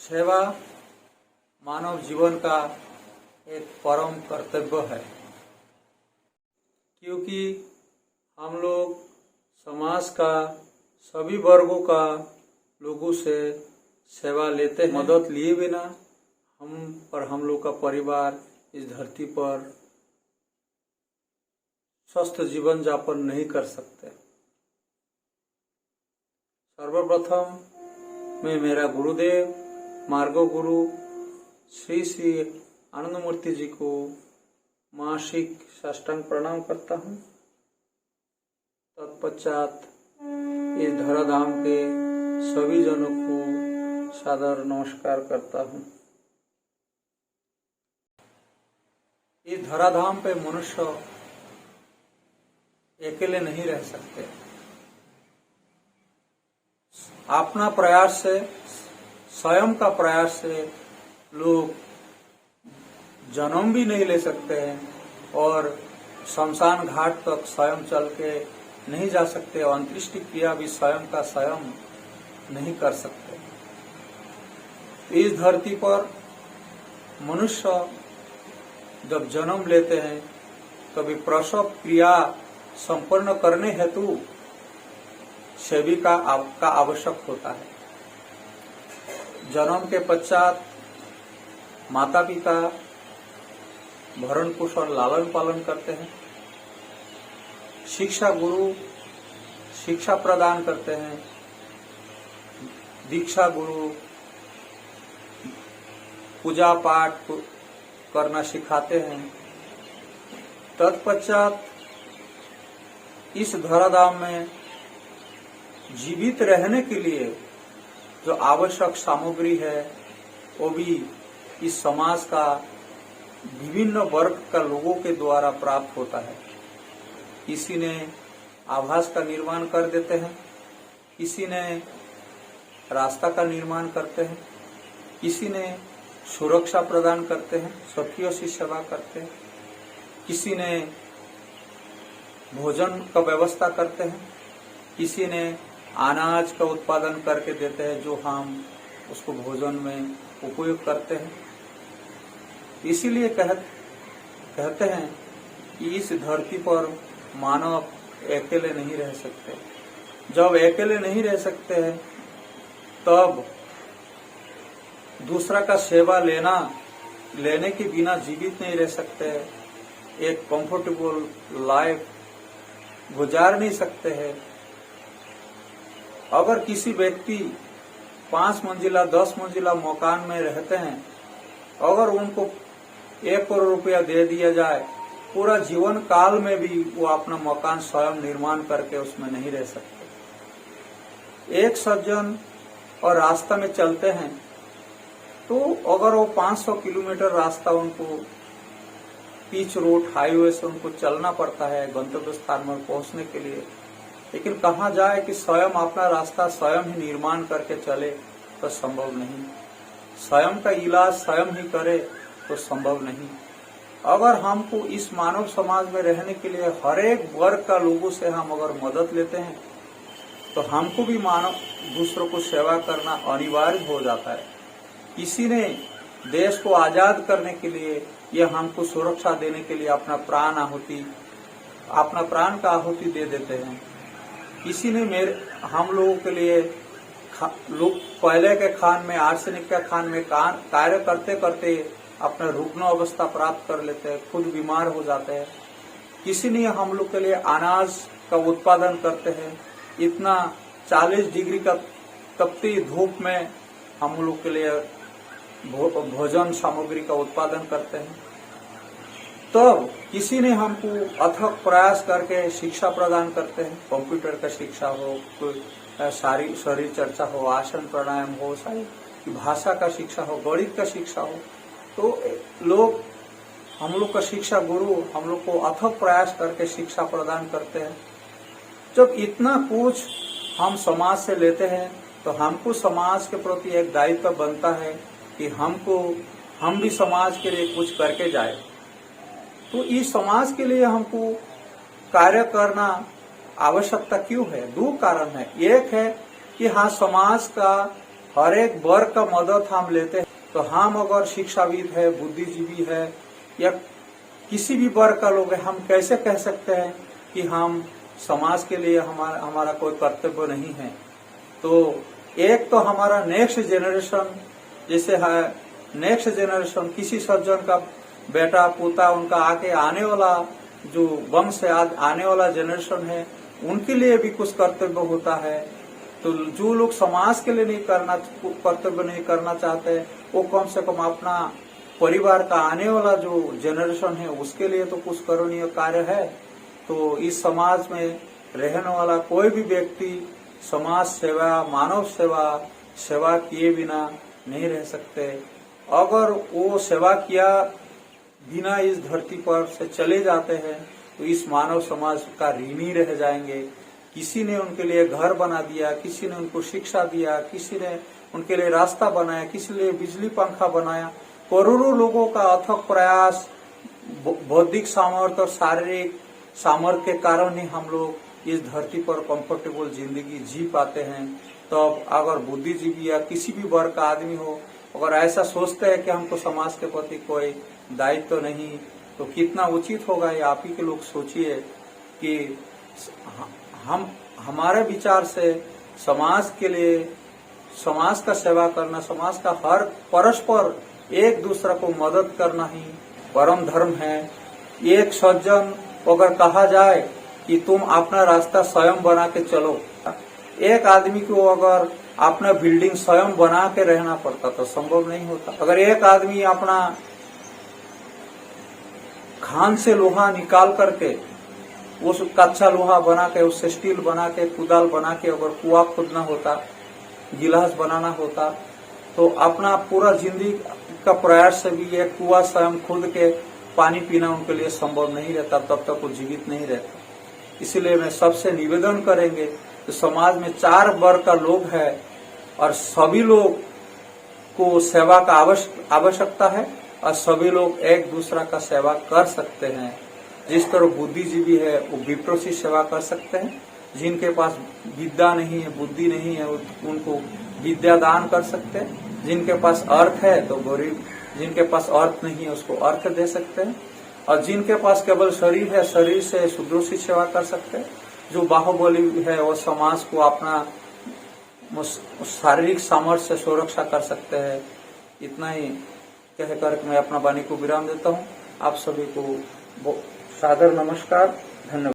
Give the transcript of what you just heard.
सेवा मानव जीवन का एक परम कर्तव्य है, क्योंकि हम लोग समाज का सभी वर्गों का लोगों से सेवा लेते हैं। मदद लिए बिना हम लोग का परिवार इस धरती पर स्वस्थ जीवन यापन नहीं कर सकते। सर्वप्रथम मैं मेरा गुरुदेव मार्गो गुरु श्री श्री आनंदमूर्ति जी को मासिक साष्टांग प्रणाम करता हूँ। तत्पश्चात इस धराधाम के सभी जनों को सादर नमस्कार करता हूँ। इस धराधाम पे मनुष्य अकेले नहीं रह सकते। अपना प्रयास से, स्वयं का प्रयास से लोग जन्म भी नहीं ले सकते हैं और शमशान घाट तक स्वयं चल के नहीं जा सकते और अंत्येष्टि क्रिया भी स्वयं का स्वयं नहीं कर सकते। इस धरती पर मनुष्य जब जन्म लेते हैं तभी प्रसव क्रिया संपन्न करने हेतु सेविका का आवश्यक होता है। जन्म के पश्चात माता पिता भरण पोषण लालन पालन करते हैं। शिक्षा गुरु शिक्षा प्रदान करते हैं। दीक्षा गुरु पूजा पाठ करना सिखाते हैं। तत्पश्चात इस धराधाम में जीवित रहने के लिए जो आवश्यक सामग्री है वो भी इस समाज का विभिन्न वर्ग का लोगों के द्वारा प्राप्त होता है। किसी ने आवास का निर्माण कर देते हैं, किसी ने रास्ता का निर्माण करते हैं, किसी ने सुरक्षा प्रदान करते हैं, सखियों की सेवा करते हैं, किसी ने भोजन का व्यवस्था करते हैं, किसी ने अनाज का उत्पादन करके देते हैं जो हम उसको भोजन में उपयोग करते हैं। इसीलिए कहते हैं कि इस धरती पर मानव अकेले नहीं रह सकते। जब अकेले नहीं रह सकते हैं तब दूसरा का सेवा लेने के बिना जीवित नहीं रह सकते। एक कंफर्टेबल लाइफ गुजार नहीं सकते हैं। अगर किसी व्यक्ति 5 मंजिला 10 मंजिला मकान में रहते हैं, अगर उनको 1 करोड़ रुपया दे दिया जाए, पूरा जीवन काल में भी वो अपना मकान स्वयं निर्माण करके उसमें नहीं रह सकते। एक सज्जन और रास्ता में चलते हैं तो अगर वो 500 किलोमीटर रास्ता उनको पिच रोड हाईवे से उनको चलना पड़ता है गंतव्य स्थान में पहुंचने के लिए, लेकिन कहाँ जाए कि स्वयं अपना रास्ता स्वयं ही निर्माण करके चले तो संभव नहीं। स्वयं का इलाज स्वयं ही करे तो संभव नहीं। अगर हमको इस मानव समाज में रहने के लिए हर एक वर्ग का लोगों से हम अगर मदद लेते हैं तो हमको भी मानव दूसरों को सेवा करना अनिवार्य हो जाता है। किसी ने देश को आजाद करने के लिए या हमको सुरक्षा देने के लिए अपना प्राण का आहुति दे देते हैं। किसी ने हम लोगों के लिए लोग पहले के खान में आर्सेनिक के खान में कार्य करते करते अपना रुग्ण अवस्था प्राप्त कर लेते हैं, खुद बीमार हो जाते हैं। किसी ने हम लोग के लिए अनाज का उत्पादन करते हैं। इतना 40 डिग्री का तपती धूप में हम लोग के लिए भोजन सामग्री का उत्पादन करते हैं। तब किसी ने हमको अथक प्रयास करके शिक्षा प्रदान करते हैं। कंप्यूटर का शिक्षा हो, कोई शरीर चर्चा हो, आसन प्राणायाम हो, सारी भाषा का शिक्षा हो, गणित का शिक्षा हो, तो लोग हम लोग का शिक्षा गुरु हम लोग को अथक प्रयास करके शिक्षा प्रदान करते हैं। जब इतना कुछ हम समाज से लेते हैं तो हमको समाज के प्रति एक दायित्व बनता है कि हम भी समाज के लिए कुछ करके जाए। तो इस समाज के लिए हमको कार्य करना आवश्यकता क्यों है? 2 कारण है। एक है कि हाँ, समाज का हर एक वर्ग का मदद हम लेते हैं। तो हम अगर शिक्षाविद है, बुद्धिजीवी है या किसी भी वर्ग का लोग है, हम कैसे कह सकते हैं कि हम समाज के लिए हमारा कोई कर्तव्य नहीं है। तो एक तो हमारा नेक्स्ट जनरेशन, जैसे है नेक्स्ट जनरेशन, किसी सज्जन का बेटा पोता, उनका आके आने वाला जो वंश है, आने वाला जनरेशन है, उनके लिए भी कुछ कर्तव्य होता है। तो जो लोग समाज के लिए कर्तव्य नहीं करना चाहते, वो कम से कम अपना परिवार का आने वाला जो जनरेशन है उसके लिए तो कुछ करणीय कार्य है। तो इस समाज में रहने वाला कोई भी व्यक्ति समाज सेवा, मानव सेवा किए बिना नहीं रह सकते। अगर वो सेवा किया बिना इस धरती पर से चले जाते हैं तो इस मानव समाज का ऋणी रह जाएंगे। किसी ने उनके लिए घर बना दिया, किसी ने उनको शिक्षा दिया, किसी ने उनके लिए रास्ता बनाया, किसी ने बिजली पंखा बनाया। करोड़ों लोगों का अथक प्रयास, बौद्धिक सामर्थ्य और शारीरिक सामर्थ्य के कारण ही हम लोग इस धरती पर कंफर्टेबल जिंदगी जी पाते हैं। तो अगर बुद्धिजीवी या किसी भी वर्ग का आदमी हो, अगर ऐसा सोचते हैं कि हमको समाज के प्रति कोई दायित्व तो नहीं, तो कितना उचित होगा ये आप ही के लोग सोचिए कि हम हमारे विचार से समाज के लिए, समाज का सेवा करना, समाज का हर परस्पर एक दूसरे को मदद करना ही परम धर्म है। एक सज्जन अगर कहा जाए कि तुम अपना रास्ता स्वयं बना के चलो, एक आदमी को अगर अपना बिल्डिंग स्वयं बना के रहना पड़ता तो संभव नहीं होता। अगर एक आदमी अपना खान से लोहा निकाल करके उस कच्चा लोहा बना के, उससे स्टील बना के, कुदाल बना के अगर कुआं खोदना होता, गिलास बनाना होता, तो अपना पूरा जिंदगी का प्रयास से भी एक कुआं स्वयं खोद के पानी पीना उनके लिए संभव नहीं रहता, तब तक वो जीवित नहीं रहता। इसलिए मैं सबसे निवेदन करेंगे कि समाज में 4 वर्ग का लोग है और सभी लोग को सेवा का आवश्यकता है और सभी लोग एक दूसरा का सेवा कर सकते हैं। जिस तरह बुद्धिजीवी है वो विप्रो की सेवा कर सकते हैं, जिनके पास विद्या नहीं है, बुद्धि नहीं है, उनको विद्या दान कर सकते हैं। जिनके पास अर्थ है तो गरीब, जिनके पास अर्थ नहीं है उसको अर्थ दे सकते हैं। और जिनके पास केवल शरीर है, शरीर से शूद्रों की सेवा कर सकते हैं। जो बाहुबली है वो समाज को अपना शारीरिक सामर्थ्य से सुरक्षा कर सकते हैं। इतना ही कहकर मैं अपना वाणी को विराम देता हूँ। आप सभी को सादर नमस्कार, धन्यवाद।